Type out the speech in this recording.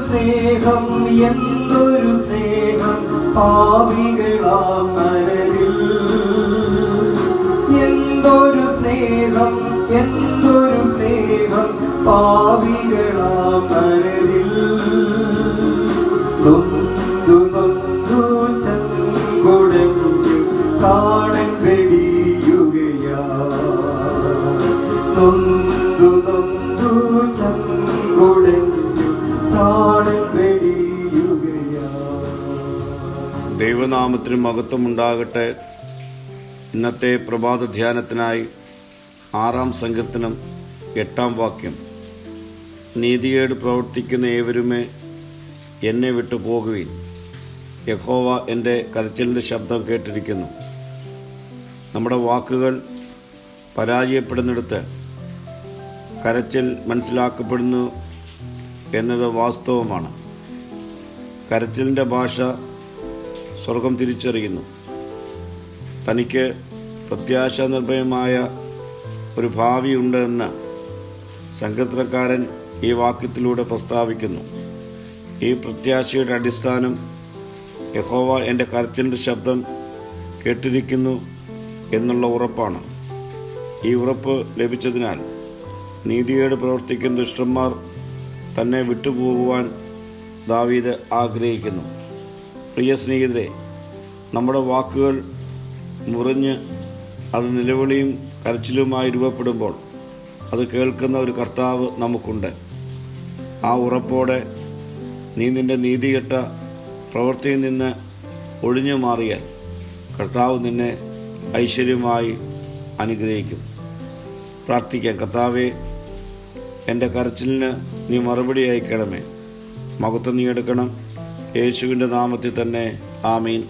സ്നേഹം എന്തൊരു സ്നേഹം പാപികളാം നരരിൽ. എന്തൊരു സ്നേഹം എന്തൊരു സ്നേഹം പാപികളാം നരരിൽ. നൊന്തു നൊന്തു ചങ്കുടഞ്ഞു കാണൻ വെടിയുകയാ. നൊന്തു നൊന്തു ചങ്കുടഞ്ഞു കാണൻ വെടിയുകയാ. ദൈവനാമത്തിന് മഹത്വമുണ്ടാകട്ടെ. ഇന്നത്തെ പ്രഭാത ധ്യാനത്തിനായി 6-ാം സങ്കീർത്തനം 8-ാം വാക്യം. നീതികേട് പ്രവർത്തിക്കുന്ന ഏവരുമേ എന്നെ വിട്ടു പോകുവിൻ. യഹോവ എൻ്റെ കരച്ചിലിൻ്റെ ശബ്ദം കേട്ടിരിക്കുന്നു. നമ്മുടെ വാക്കുകൾ പരാജയപ്പെടുന്നിടത്ത് കരച്ചിൽ മനസ്സിലാക്കപ്പെടുന്നു എന്നത് വാസ്തവമാണ്. കരച്ചിലിൻ്റെ ഭാഷ സ്വർഗം തിരിച്ചറിയുന്നു. തനിക്ക് പ്രത്യാശാനിർഭയമായ ഒരു ഭാവിയുണ്ട് എന്ന് സങ്കീർത്തനക്കാരൻ ഈ വാക്യത്തിലൂടെ പ്രസ്താവിക്കുന്നു. ഈ പ്രത്യാശയുടെ അടിസ്ഥാനം യഹോവ എൻ്റെ കരച്ചിലിൻ്റെ ശബ്ദം കേട്ടിരിക്കുന്നു എന്നുള്ള ഉറപ്പാണ്. ഈ ഉറപ്പ് ലഭിച്ചതിനാൽ നീതികേട് പ്രവർത്തിക്കുന്ന ദുഷ്ടന്മാർ തന്നെ വിട്ടുപോകുവാൻ ദാവീദ് ആഗ്രഹിക്കുന്നു. പ്രിയ സ്നേഹിതരെ, നമ്മുടെ വാക്കുകൾ മുറിഞ്ഞ് അത് നിലവിളിയും കരച്ചിലുമായി രൂപപ്പെടുമ്പോൾ അത് കേൾക്കുന്ന ഒരു കർത്താവ് നമുക്കുണ്ട്. ആ ഉറപ്പോടെ നീ നിന്റെ നീതികെട്ട പ്രവൃത്തിയിൽ നിന്ന് ഒഴിഞ്ഞു മാറിയാൽ കർത്താവ് നിന്നെ ഐശ്വര്യമായി അനുഗ്രഹിക്കും. പ്രാർത്ഥിക്കാം. കർത്താവേ, എൻ്റെ കരച്ചിലിന് നീ മറുപടി അയക്കണമേ. മഹത്വം നീ എടുക്കണം. യേശുവിൻ്റെ നാമത്തിൽ തന്നെ. ആമീൻ.